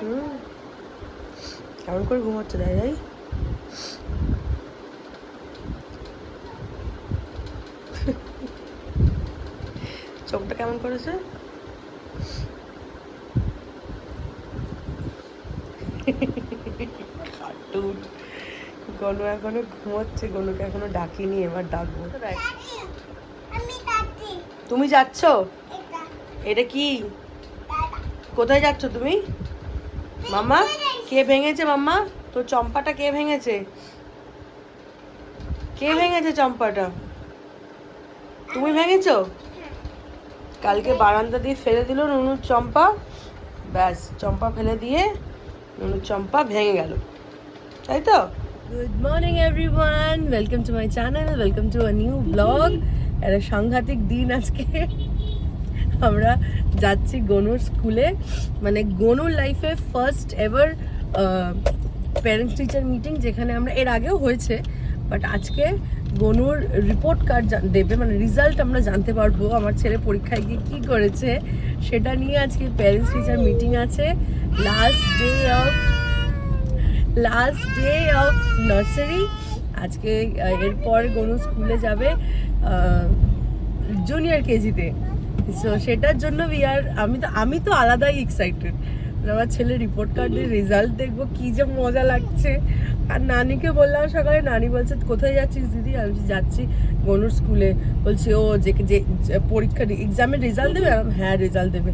হুম, কেমন করে ঘুমাচ্ছে দাই দাই। চোখটা কেমন করেছে? কার্টুন। গনু এখনো ঘুমোচ্ছে, গনুকে এখনো ডাকিনি, এবার ডাকবো। তুমি যাচ্ছ? এটা কি? কোথায় যাচ্ছ তুমি? মাম্মা, কে ভেঙেছে মাম্মা? তোর চম্পাটা কে ভেঙেছে? কে ভেঙেছে চম্পাটা? তুমি ভেঙেছো? কালকে বারান্দা দিয়ে ফেলে দিল নুনুর চম্পা, ব্যাস চম্পা ফেলে দিয়ে নুনুর চম্পা ভেঙে গেল, তাই তো? Good morning everyone, welcome to my channel, welcome to a new blog. একটা সাংঘাতিক দিন আজকে। আমরা যাচ্ছি গনুর স্কুলে, মানে গনুর লাইফে first ever parents teacher meeting, যেখানে আমরা এর আগেও হয়েছে, বাট আজকে গনুর রিপোর্ট কার্ড দেবে, মানে রেজাল্ট আমরা জানতে পারবো আমার ছেলে পরীক্ষায় গিয়ে কী করেছে সেটা নিয়ে। আজকে প্যারেন্টস টিচার মিটিং আছে, লাস্ট ডে অফ নার্সারি আজকে। এরপর গনু স্কুলে যাবে জুনিয়র কেজিতে। সো সেটার জন্য আমি তো আলাদাই এক্সাইটেড। আমার ছেলে রিপোর্ট কার্ডের রেজাল্ট দেখবো, কি যে মজা লাগছে। আর নানিকে বললাম সকালে, নানি বলছে কোথায় যাচ্ছিস দিদি? আমি যাচ্ছি গনুর স্কুলে। বলছি ও যে পরীক্ষা এক্সামের রেজাল্ট দেবে? হ্যাঁ রেজাল্ট দেবে।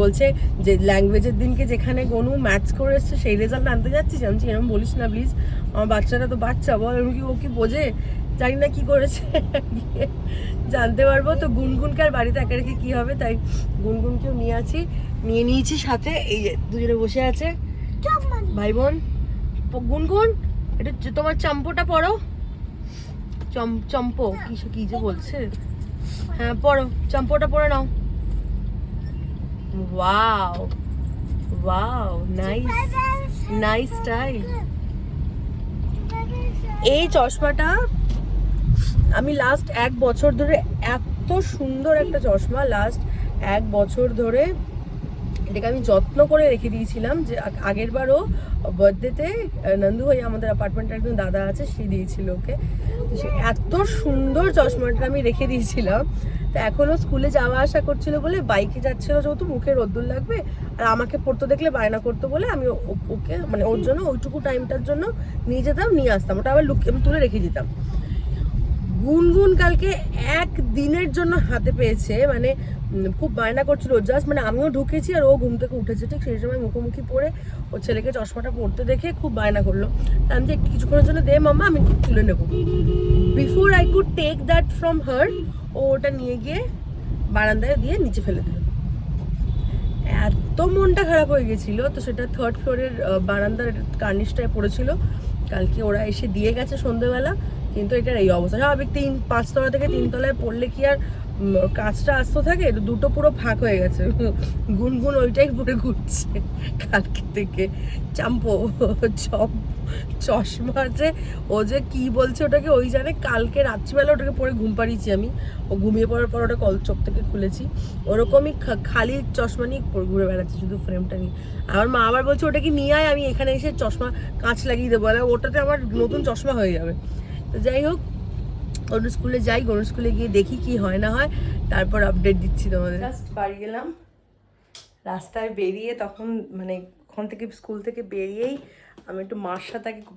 বলছে যে ল্যাঙ্গুয়েজের দিনকে যেখানে গনু ম্যাথস করে এসছে সেই রেজাল্ট আনতে যাচ্ছিস? আমি এরকম বলিস না প্লিজ, আমার বাচ্চাটা তো বাচ্চা, বল ও কি বোঝে? জানি না কি করেছে, জানতে পারবো তো। গুনগুনকে আর বাড়িতে একা রেখে কী হবে, তাই গুনগুনকেও নিয়ে নিয়েছি সাথে। এই যে দুজনে বসে আছে ভাই বোন। গুনগুন, এটা তোমার চম্পটা পড়ো। চম্পো কি যে বলছে, হ্যাঁ পড়ো, চম্পটা পড়ে নাও। Wow wow, nice style. এই চশমাটা আমি লাস্ট 1 বছর ধরে, এত সুন্দর একটা চশমা, লাস্ট 1 বছর ধরে এটাকে আমি যত্ন করে রেখে দিয়েছিলাম। যে আগের বারও বার্থডেতে নন্দু ভাই, আমাদের অ্যাপার্টমেন্টে একজন দাদা আছে, সে দিয়েছিল ওকে। তো সে এত সুন্দর চশমাটা আমি রেখে দিয়েছিলাম। তো এখনও স্কুলে যাওয়া আসা করছিল বলে, বাইকে যাচ্ছিলো যেহেতু মুখে রোদ্দুর লাগবে, আর আমাকে পড়তে দেখলে বায়না করতো বলে আমি ওকে, মানে ওর জন্য ওইটুকু টাইমটার জন্য নিয়ে যেতাম, নিয়ে আসতাম, ওটা আবার আমি তুলে রেখে দিতাম। গুনগুন কালকে 1 দিনের জন্য হাতে পেয়েছে, মানে খুব বায়না করছিল জাস্ট, মানে আমিও ঢুকেছি আর ও ঘুম থেকে উঠেছে, ঠিক সেই সময় মুখোমুখি পড়ে ওর ছেলেকে চশমাটা পরতে দেখে খুব বায়না করলো। তা আমি যে কিছুক্ষণের জন্য দে মাম্মা, আমি তুলে নেবো। Before I could take that from her, ও ওটা নিয়ে গিয়ে বারান্দায় দিয়ে নিচে ফেলে দিল। এত মনটা খারাপ হয়ে গেছিলো। তো সেটা 3rd ফ্লোরের বারান্দার কার্নিশটায় পড়েছিল। কালকে ওরা এসে দিয়ে গেছে সন্ধ্যেবেলা, কিন্তু এটার এই অবস্থা। স্বাভাবিক 5 তলা থেকে 3 তলায় পড়লে কি আর কাজটা আস্ত থাকে? দুটো পুরো ফাঁক হয়ে গেছে। গুনগুন ওইটাই পরে ঘুরছে কালকে থেকে। চাম্পো চশমা যে ও যে কি বলছে ওটাকে ওই জানে। কালকে রাত্রিবেলা ওটাকে পরে ঘুম পাড়িয়েছি আমি, ও ঘুমিয়ে পড়ার পর ওটা চোখ থেকে খুলেছি। ওরকমই খালি চশমা নিয়ে ঘুরে বেড়াচ্ছে, শুধু ফ্রেমটা নিয়ে। আমার মা আবার বলছে ওটা কি নিয়ে আয়, আমি এখানে এসে চশমা কাঁচ লাগিয়ে দেবো, ওটাতে আমার নতুন চশমা হয়ে যাবে। তো যাই হোক, গরুর স্কুলে যাই, গরুর স্কুলে গিয়ে দেখি কি হয় না হয়, তারপর আপডেট দিচ্ছি তোমাদের। জাস্ট বাড়ি গেলাম, রাস্তায় বেরিয়ে তখন, মানে ওখান থেকে স্কুল থেকে বেরিয়েই আমি একটু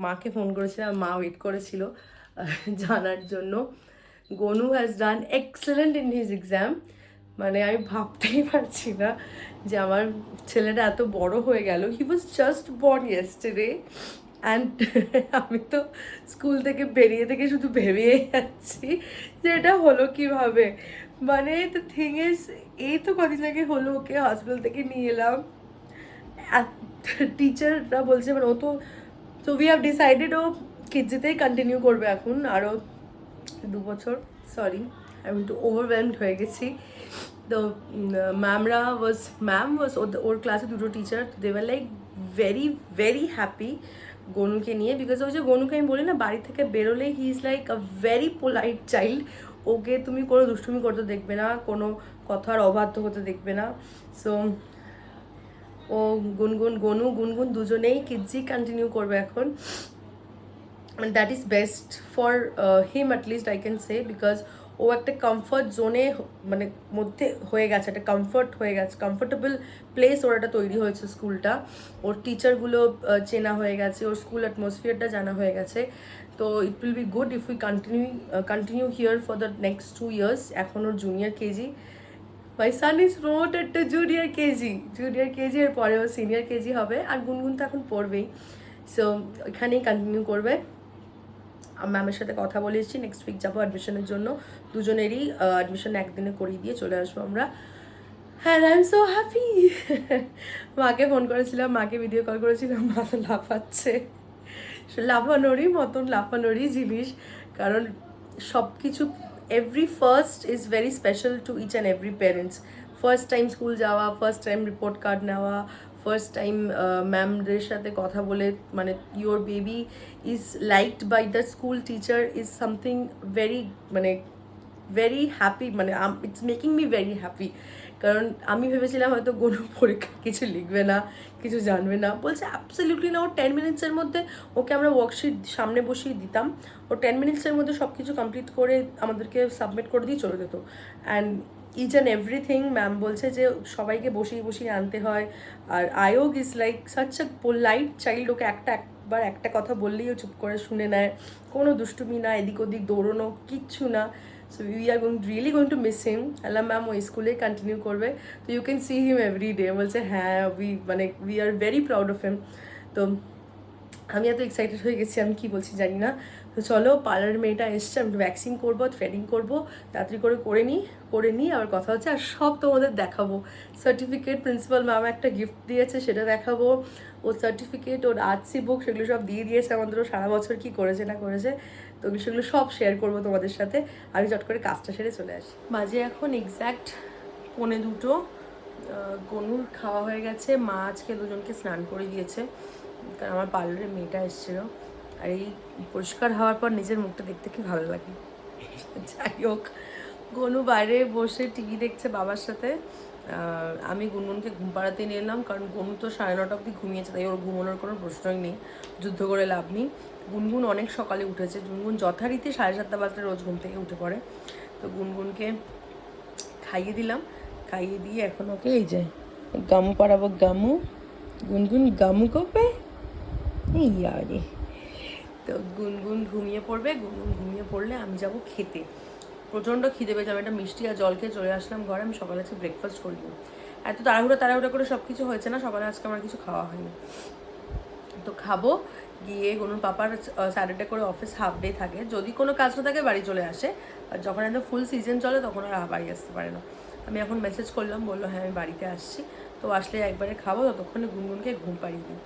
মাকে ফোন করেছিলাম, মা ওয়েট করেছিল জানার জন্য। Gonu has done excellent in his exam. মানে আমি ভাবতেই পারছি না যে আমার ছেলেটা এত বড় হয়ে গেল। He was just born yesterday and আমি তো স্কুল থেকে বেরিয়ে থেকে শুধু ভেবেই যাচ্ছি যে এটা হলো কীভাবে। মানে দ্য থিং ইজ, এই তো কদিন আগে হলো, ওকে হসপিটাল থেকে নিয়ে এলাম, টিচাররা বলছে, মানে ও তো উই হ্যাভ ডিসাইডেড ও কিডজিতেই কন্টিনিউ করবে এখন আরও 2 বছর। সরি, আমি একটু ওভারওয়েলমড হয়ে গেছি। তো ম্যাম ওয়াজ ওর ক্লাসে 2টো teacher, they were like very very happy গনুকে নিয়ে। বিকজ ওই যে গনুকে আমি বলি না, বাড়ি থেকে বেরোলে he is like a very polite child. ওকে তুমি কোনো দুষ্টুমি করতে দেখবে না, কোনো কথার অবাধ্য হতে দেখবে না। সো ও গুনগুন গুনগুন দুজনেই কিডজি কন্টিনিউ করবে এখন। and that is best for him at least I can say, because ও একটা কমফর্ট জোনে মানে মধ্যে হয়ে গেছে, একটা কমফর্ট হয়ে গেছে, কমফোর্টেবল প্লেস ওর একটা তৈরি হয়েছে স্কুলটা। ওর টিচারগুলো চেনা হয়ে গেছে, ওর স্কুল অ্যাটমসফিয়ারটা জানা হয়ে গেছে। তো it will be good if we continue here for the next 2 years। এখন ওর junior KG, my son is promoted to junior KG, এর পরে ও সিনিয়র কেজি হবে। আর গুনগুন তো এখন পড়বেই, সো এখানেই কন্টিনিউ করবে। ম্যামের সাথে কথা বলে এসেছি, নেক্সট উইক যাবো অ্যাডমিশনের জন্য। দুজনেরই অ্যাডমিশন একদিনে করিয়ে দিয়ে চলে আসবো আমরা। হ্যাঁ, আই এম সো হ্যাপি। মাকে ফোন করেছিলাম, মাকে ভিডিও কল করেছিলাম, মা তো লাফাচ্ছে, লাফানোরই জিনিস। কারণ সব কিছু every first is very special to each and every parents. First time school যাওয়া, ফার্স্ট টাইম রিপোর্ট কার্ড নেওয়া, ফার্স্ট টাইম ম্যামদের সাথে কথা বলে, মানে your baby is liked by the school teacher is something very, মানে ভেরি হ্যাপি, মানে it's making me very happy. কারণ আমি ভেবেছিলাম হয়তো কোনো পরীক্ষা কিছু লিখবে না, কিছু জানবে না। বলছে অ্যাবসলিউটলি না, ও 10 মিনিটসের মধ্যে ওকে আমরা ওয়ার্কশিট সামনে বসিয়ে দিতাম, ও 10 মিনিটসের মধ্যে সব কিছু কমপ্লিট করে আমাদেরকে সাবমিট করে দিয়ে চলে যেত। And each and everything ma'am বলছে যে সবাইকে বসিয়ে আনতে হয়। আর আয়োগ is like such a polite child, ওকে একবার একটা কথা বললেই ও চুপ করে শুনে নেয়, কোনো দুষ্টুমি না, এদিক ওদিক দৌড়নো কিচ্ছু না। So we are really going to miss him. আল্লাহ ম্যাম ওই স্কুলে কন্টিনিউ করবে, তো you can see him every day. বলছে হ্যাঁ, we are very proud of him. তো আমি এত এক্সাইটেড হয়ে গেছি, আমি কি বলছি জানি না। তো চলো, পার্লারের মেয়েটা এসছে, আমি ভ্যাকসিন করবো, থ্রেডিং করবো, তাড়াতাড়ি করে নিই আবার কথা হচ্ছে। আর সব তোমাদের দেখাবো, সার্টিফিকেট প্রিন্সিপাল ম্যাম একটা গিফট দিয়েছে সেটা দেখাবো, ওর সার্টিফিকেট, ওর আর্টসি বুক, সেগুলো সব দিয়ে দিয়েছে আমাদেরও, সারা বছর কী করেছে না করেছে, তো সেগুলো সব শেয়ার করবো তোমাদের সাথে। আমি চট করে কাজটা সেরে চলে আসি। বাজে এখন এক্স্যাক্ট 1:45। গনুর খাওয়া হয়ে গেছে, মা আজকে দুজনকে স্নান করে দিয়েছে, কারণ আমার পার্লারের মেয়েটা এসেছিলো। আর এই পরিষ্কার হওয়ার পর নিজের মুখটা দেখতে কি ভালো লাগে। যাই হোক, গনু বাইরে বসে টিভি দেখছে বাবার সাথে। আমি গুনগুনকে ঘুম পাড়াতে নিয়ে এলাম, কারণ গনু তো 9:30 অবধি ঘুমিয়েছে, তাই ওর ঘুমানোর কোনো প্রশ্নই নেই, যুদ্ধ করে লাভ নেই। গুনগুন অনেক সকালে উঠেছে, গুনগুন যথারীতি 7:30 বাজতে রোজ ঘুম থেকে উঠে পড়ে। তো গুনগুনকে খাইয়ে দিলাম, খাইয়ে দিয়ে এখন ওকে এই যে গামু পাড়াবো। গুনগুন গামু করবে এই আরে। তো গুনগুন ঘুমিয়ে পড়বে, গুনগুন ঘুমিয়ে পড়লে আমি যাব খেতে। প্রচণ্ড খিদে পেয়েছে, আমি একটা মিষ্টি আর জল খেয়ে চলে আসলাম ঘরে। আমি সকালে আজকে ব্রেকফাস্ট করিনি, এত তাড়াহুড়া করে সব কিছু হয়েছে না, সকালে আজকে আমার কিছু খাওয়া হয়নি। তো খাবো গিয়ে, গনুর পাপার স্যাটারডে করে অফিস হাফ ডে থাকে, যদি কোনো কাজ না থাকে বাড়ি চলে আসে, আর যখন একদম ফুল সিজন চলে তখন আর বাড়ি আসতে পারে না। আমি এখন মেসেজ করলাম, বললো হ্যাঁ আমি বাড়িতে আসছি, তো আসলে একবারে খাবো, ততক্ষণে গুনগুনকে ঘুম পাড়িয়ে দিই।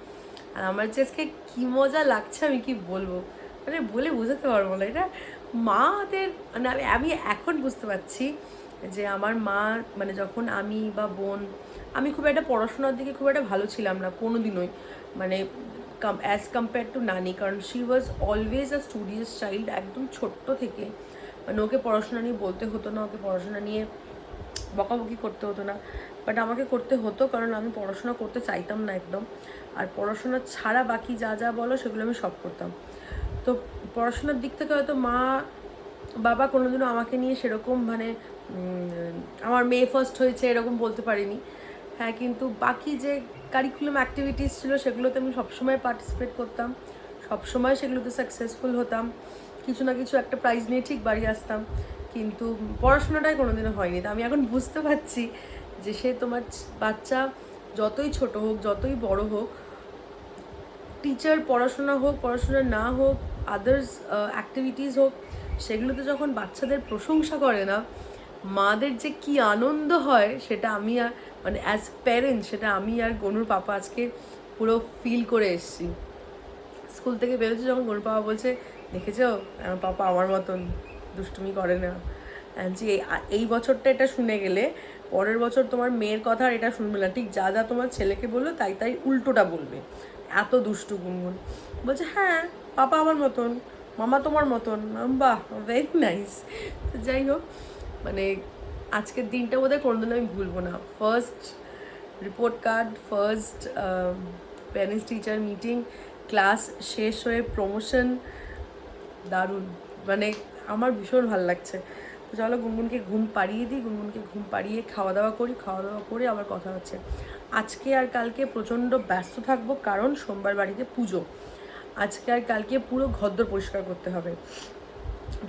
আর আমার যে আজকে কী মজা লাগছে আমি কি বলবো, মানে বলে বোঝাতে পারবো না। এটা মাদের, মানে আমি এখন বুঝতে পারছি যে আমার মা, মানে যখন আমি বা বোন, আমি খুব একটা পড়াশোনার দিকে খুব একটা ভালো ছিলাম না কোনো দিনই, মানে অ্যাজ কম্পেয়ার টু নানি, কারণ she was always a studious child, একদম ছোট্ট থেকে। মানে ওকে পড়াশোনা নিয়ে বলতে হতো না, ওকে পড়াশোনা নিয়ে বকাবকি করতে হতো না, বাট আমাকে করতে হতো, কারণ আমি পড়াশোনা করতে চাইতাম না একদম। আর পড়াশোনা ছাড়া বাকি যা বলো সেগুলো আমি সব করতাম। তো পড়াশোনার দিক থেকে হয়তো মা বাবা কোনোদিনও আমাকে নিয়ে সেরকম, মানে আমার মেয়ে ফার্স্ট হয়েছে এরকম বলতে পারিনি। হ্যাঁ, কিন্তু বাকি যে কারিকুলাম অ্যাক্টিভিটিস ছিল সেগুলোতে আমি সবসময় পার্টিসিপেট করতাম, সবসময় সেগুলোতে সাকসেসফুল হতাম, কিছু না কিছু একটা প্রাইজ নিয়ে ঠিক বাড়ি আসতাম। কিন্তু পড়াশোনাটাই কোনোদিনও হয়নি। তো আমি এখন বুঝতে পারছি যে সে তোমার বাচ্চা যতই ছোট হোক, যতই বড় হোক, টিচার পড়াশোনা হোক, পড়াশোনা না হোক, আদার্স অ্যাক্টিভিটিস হোক, সেগুলোতে যখন বাচ্চাদের প্রশংসা করে না, মাদের যে কি আনন্দ হয় সেটা আমি আর, মানে অ্যাজ প্যারেন্টস, সেটা আমি আর গনুর পাপা আজকে পুরো ফিল করে এসেছি। স্কুল থেকে বেরোচ্ছে যখন গনুর পাপা বলছে, দেখেছো আমার পাপা আমার মতন দুষ্টুমি করে না। যে এই বছরটা এটা শুনে গেলে পরের বছর তোমার মেয়ের কথা আর এটা শুনবে না, ঠিক যা তোমার ছেলেকে বললো তাই উল্টোটা বলবে, এত দুষ্টু গুনগুন। বলছে হ্যাঁ পাপা আমার মতন, মামা তোমার মতন। বাহ, ভেরি নাইস। যাই হোক, মানে আজকের দিনটা বোধহয় কোনোদিন আমি ভুলবো না। First report card, first parents teacher meeting, class শেষ হয়ে প্রমোশন, দারুণ, মানে আমার ভীষণ ভালো লাগছে। তো চলো গুনগুনকে ঘুম পাড়িয়ে দিই, গুনগুনকে ঘুম পাড়িয়ে খাওয়া দাওয়া করি, খাওয়া দাওয়া করে আবার কথা হচ্ছে। আজকে আর কালকে প্রচণ্ড ব্যস্ত থাকবো, কারণ সোমবার বাড়িতে পুজো। আজকে আর কালকে পুরো ঘরদোর পরিষ্কার করতে হবে,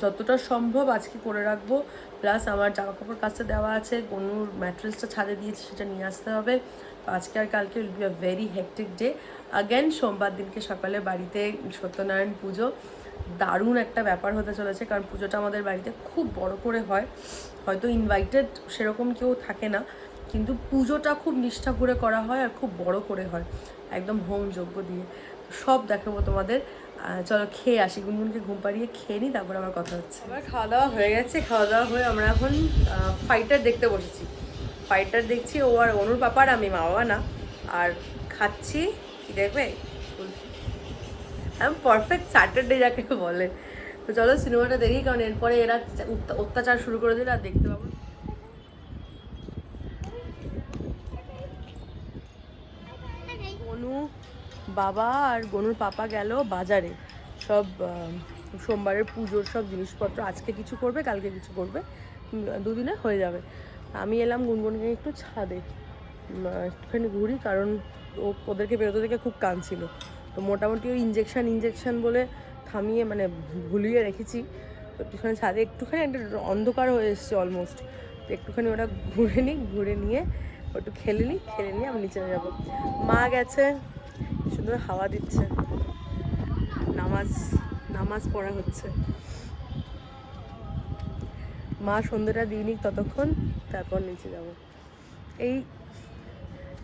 যতটা সম্ভব আজকে করে রাখবো। প্লাস আমার জামা কাপড় কাচতে দেওয়া আছে, গনুর ম্যাট্রেসটা ছাদে দিয়েছে, সেটা নিয়ে আসতে হবে। তো আজকে আর কালকে will be a very hectic day. Again সোমবার দিনকে সকালে বাড়িতে সত্যনারায়ণ পুজো, দারুণ একটা ব্যাপার হতে চলেছে, কারণ পুজোটা আমাদের বাড়িতে খুব বড় করে হয়। হয়তো ইনভাইটেড সেরকম কেউ থাকে না, কিন্তু পুজোটা খুব নিষ্ঠা করে করা হয় আর খুব বড় করে হয়, একদম হোম যজ্ঞ দিয়ে। সব দেখাবো তোমাদের। চলো খেয়ে আসি, গুনগুনকে ঘুম পাড়িয়ে খেয়ে নিই, তারপর আমার কথা হচ্ছে। আবার খাওয়া দাওয়া হয়ে গেছে, খাওয়া দাওয়া হয়ে আমরা এখন ফাইটার দেখতে বসেছি। ফাইটার দেখছি, ও আর অনুর পাপার, আমি মা বাবা না। আর খাচ্ছি, কি দেখবে, একদম পারফেক্ট স্যাটারডে যাকে বলে। তো চলো সিনেমাটা দেখি, কারণ এরপরে এরা অত্যাচার শুরু করে দিলে আর দেখতে পাবো। গনু বাবা আর গনুর পাপা গেল বাজারে, সব সোমবারের পুজোর সব জিনিসপত্র, আজকে কিছু করবে কালকে কিছু করবে, দুদিনে হয়ে যাবে। আমি এলাম গুনগুনকে একটু ছাদে একটুখানি ঘুরি, কারণ ওদেরকে বেরোতে থেকে খুব কাঁদছিল। তো মোটামুটি ওই ইঞ্জেকশন বলে থামিয়ে, মানে ভুলিয়ে রেখেছি। তো একটুখানি ছাদে একটুখানি একটা অন্ধকার হয়ে এসছে অলমোস্ট, তো একটুখানি ওটা ঘুরে নিই, ঘুরে নিয়ে একটু খেলে নিয়ে আমি নিচে যাবো। মা গেছে, সুন্দর হাওয়া দিচ্ছে, নামাজ পড়া হচ্ছে। মা সন্ধ্যেটা দিয়ে নিক ততক্ষণ, তারপর নিচে যাব। এই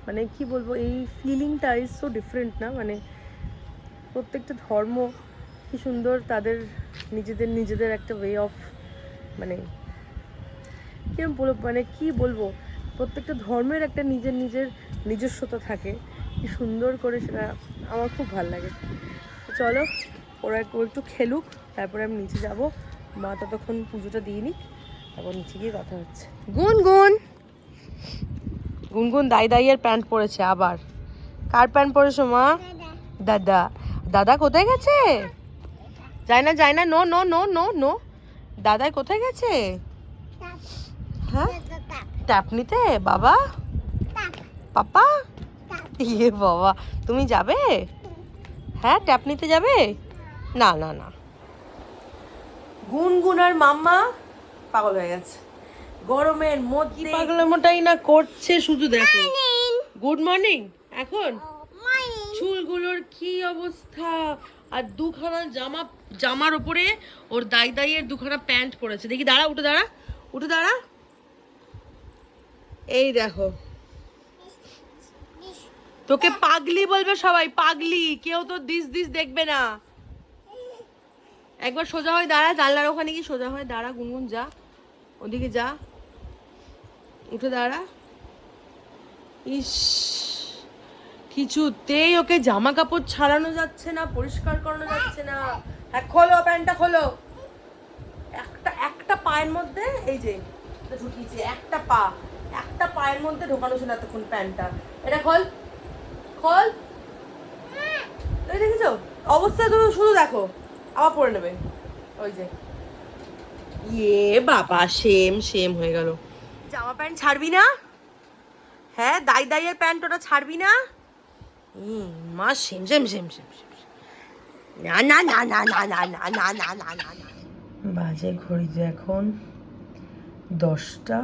মানে কি বলবো, এই ফিলিংটা ইজ সো ডিফারেন্ট না, মানে প্রত্যেকটা ধর্ম কি সুন্দর, তাদের নিজেদের একটা ওয়ে অফ, মানে কিরকম বলবো, মানে কি বলবো, প্রত্যেকটা ধর্মের একটা নিজস্বতা থাকে, কি সুন্দর করে, সেটা আমার খুব ভালো লাগে। চলো ওরা একটু খেলুক, তারপরে আমি নিচে যাব। মা ততক্ষণ পুজোটা দিয়ে নিক, তারপর নিচে গিয়ে কথা হচ্ছে। গুনগুন দাইয়ের প্যান্ট পরেছে আবার। কার প্যান্ট পরেছো মা? দাদা কোথায় গেছে? যায় না, no no no no no. দাদাই কোথায় গেছে? হ্যাঁ, ট্যাপ নিতে। বাবা, পাপা, ইয়ে বাবা, তুমি যাবে? হ্যাঁ, ট্যাপ নিতে যাবে? না না না, গুনগুন আর মাম্মা পাগল হয়ে গেছে গরমের মধ্যে, পাগলামোটাই না করছে শুধু, দেখো। Good morning. এখন চুলগুলোর কি অবস্থা, আর দুখানা জামার উপরে ওর দাইয়ের দুখানা প্যান্ট পরেছে। দেখি, দাঁড়া, উঠে দাঁড়া। এই দেখো, তোকে পাগলি বলবে সবাই, পাগলি, কেউ তো দিস দেখবে না। একবার সোজা হয়ে দাঁড়া, জানলার ওখানে কি সোজা হয়ে দাঁড়া, গুনগুন যা, ওদিকে যা, উঠে দাঁড়া। ইস, কিছুতেই ওকে জামা কাপড় ছাড়ানো যাচ্ছে না, পরিষ্কার করানো যাচ্ছে না। হ্যাঁ, খোলো প্যান্টটা, খোলো। একটা পায়ের মধ্যে, এই যে ঢুকিয়েছে, একটা পায়ের মধ্যে ঢোকানো ছিল এতক্ষণ প্যান্টটা। এটা খোল। এই দেখেছো অবস্থা, তুমি শুধু দেখো, আবার পরে নেবে। ওই যে, ইয়ে বাবা, সেম হয়ে গেল। জামা প্যান্ট ছাড়বি না? হ্যাঁ, দাইয়ের প্যান্ট ওটা ছাড়বি না? মা, সেম। না না না না না না না না না না না না। বাজে ঘড়িতে এখন 10টা।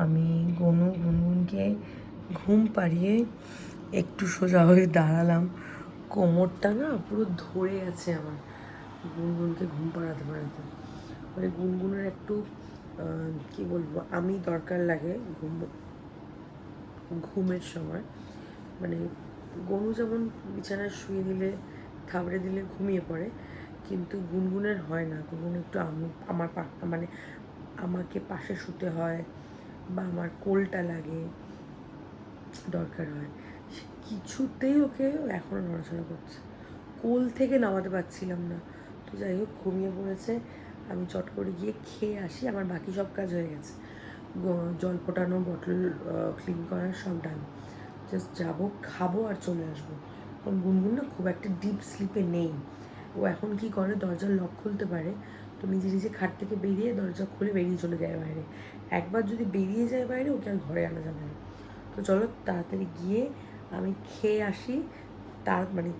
আমি গুনগুনকে ঘুম পাড়িয়ে একটু সোজা হয়ে দাঁড়ালাম। কোমরটা না পুরো ধরে আছে আমার, গুনগুনকে ঘুম পাড়াতে মানে গুনগুনের একটু কি বলবো, আমি দরকার লাগে ঘুমের সময়। মানে গনু যেমন বিছানায় শুয়ে দিলে, থাবড়ে দিলে ঘুমিয়ে পড়ে, কিন্তু গুনগুনের হয় না। গুনগুন একটু মানে আমাকে পাশে শুতে হয়, বা আমার কোলটা লাগে, দরকার হয়। সে কিছুতেই ওকে এখনও নড়াচড়া করছে, কোল থেকে নামাতে পারছিলাম না। তো যাই হোক, ঘুমিয়ে পড়েছে। আমি চট করে গিয়ে খেয়ে আসি, আমার বাকি সব কাজ হয়ে গেছে, জল ফোটানো, বটল ক্লিন করা, সব ডান। জাস্ট যাবো, খাবো আর চলে আসবো। কারণ গুনগুন না খুব একটা ডিপ স্লিপে নেই। ও এখন কি করে, দরজার লক খুলতে পারে, তো নিজে নিজে খাট থেকে বেরিয়ে দরজা খুলে বেরিয়ে চলে যায় বাইরে। একবার যদি বেরিয়ে যায় বাইরে, ওকে আর ঘরে আনা যাবে না। তো চলো তাড়াতাড়ি গিয়ে আমি খেয়ে আসি। তাড়াতাড়ি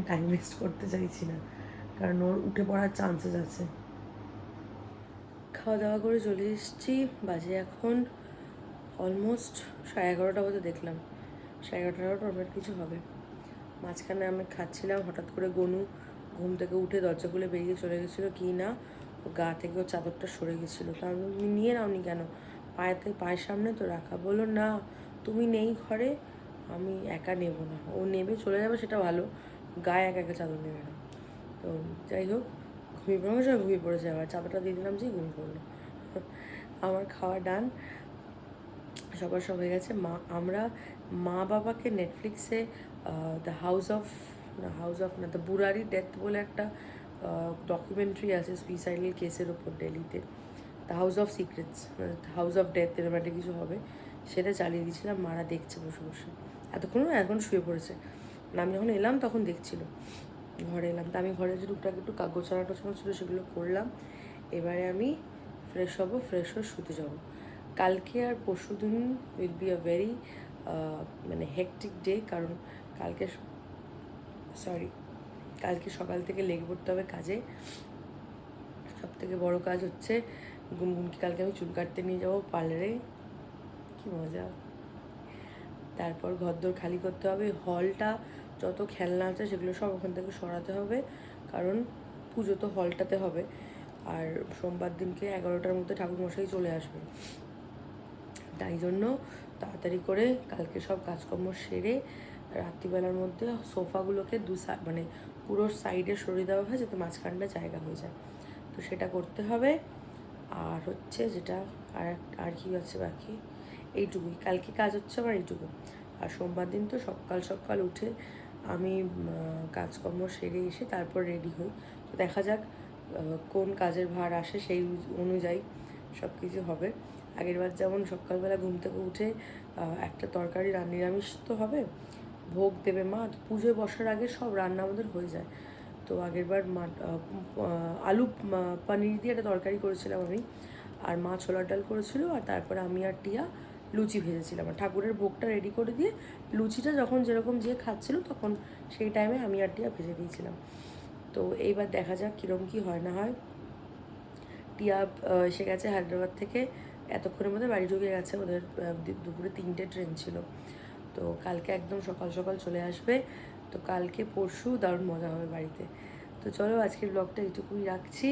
টাইম ওয়েস্ট করতে চাইছি না, কারণ ওর উঠে পড়ার চান্সেস আছে। খাওয়া দাওয়া করে চলে এসেছি, বাজে এখন অলমোস্ট 11:30 মতো দেখলাম, 11:30 ওর কিছু হবে। মাঝখানে আমি খাচ্ছিলাম, হঠাৎ করে গনু ঘুম থেকে উঠে দরজা খুলে বেরিয়ে চলে গেছিলো কি না, ও গা থেকে ওর চাদরটা সরে গেছিলো। তো আমি নিয়ে নাওনি কেন, পায়ের সামনে তো রাখা। বললো না তুমি নেই ঘরে, আমি একা নেব না। ও নেবে চলে যাবে সেটা ভালো, গায়ে একা একা চাদর নেবে না। তো যাই হোক, ঘুমিয়ে পড়ার সময় ঘুমিয়ে পড়েছে, আবার চাদরটা দিয়ে দিলাম যে ঘুমিয়ে পড়লো। আমার খাওয়া ডান, সবার সব হয়ে গেছে। আমরা মা বাবাকে নেটফ্লিক্সে the house of the Burari death বলে একটা ডকুমেন্টারি আছে সুইসাইডাল কেসের ওপর দিল্লিতে, the house of secrets, house of death এরকম একটা কিছু হবে, সেটা চালিয়ে দিয়েছিলাম। মারা দেখছে বসে বসে, এখন শুয়ে পড়েছে। মানে আমি যখন এলাম তখন দেখছিল। ঘরে এলাম, তা আমি ঘরে যে টুকটাক একটু গোছানো টোছানো ছিল সেগুলো করলাম। এবারে আমি ফ্রেশ হয়ে শুতে যাবো। কালকে আর পরশু দিন উইল বি আ ভেরি মানে হেকটিক ডে, কারণ কালকে সকাল থেকে লেগে পড়তে হবে কাজে। সব থেকে বড়ো কাজ হচ্ছে গুনগুনকে কালকে আমি চুল কাটতে নিয়ে যাবো পার্লারে, কি মজা। তারপর ঘরদোর খালি করতে হবে, হলটা যত খেলনা আছে সেগুলো সব ওখান থেকে সরাতে হবে, কারণ পুজো তো হলটাতে হবে। আর সোমবার দিনকে 11টার মধ্যে ঠাকুরমশাই চলে আসবে, তাই জন্য তাড়াতাড়ি করে কালকে সব কাজকর্ম সেরে রাত্রিবেলার মধ্যে সোফাগুলোকে মানে পুরো সাইডে সরিয়ে দেওয়া হয় যাতে মাঝখানটা জায়গা হয়ে যায়। তো সেটা করতে হবে। আর হচ্ছে যেটা আর কি আছে বাকি, এইটুকুই কালকে কাজ হচ্ছে আমার, এইটুকু। আর সোমবার দিন তো সকাল উঠে আমি কাজকর্ম সেরে এসে তারপর রেডি হই। তো দেখা যাক কোন কাজের ভার আসে, সেই অনুযায়ী সব কিছু হবে। আগেরবার যেমন সকালবেলা ঘুম থেকে উঠে একটা তরকারি নিরামিষ তো হবে, ভোগ দেবে মা, পুজোয় বসার আগে সব রান্না আমাদের হয়ে যায়। তো আগেরবার আলু পনির দিয়ে একটা তরকারি করেছিলাম আমি, আর মা ছোলার ডাল করেছিল, আর তারপরে আমি আর টিয়া লুচি ভেজেছিলাম। আর ঠাকুরের ভোগটা রেডি করে দিয়ে লুচিটা যখন যেরকম যে খাচ্ছিল তখন সেই টাইমে আমি আর টিয়া ভেজে দিয়েছিলাম। তো এইবার দেখা যাক কীরকম কী হয় না হয়। টিয়া এসে গেছে হায়দ্রাবাদ থেকে, এতক্ষণের মধ্যে বাড়ি ঢুকে গেছে, ওদের দুপুরে 3টে ট্রেন ছিল। তো কালকে একদম সকাল চলে আসবে। তো কালকে পরশু দারুণ মজা হবে বাড়িতে। তো চলো আজকের ব্লগটা এইটুকুই রাখছি।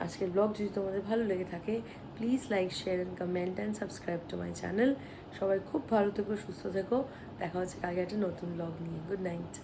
আজকের ব্লগ যদি তোমাদের ভালো লেগে থাকে, please like, share and comment and subscribe to my channel. সবাই খুব ভালো থেকো, সুস্থ থেকো। দেখা হচ্ছে কালকে একটা নতুন ব্লগ নিয়ে। Good night.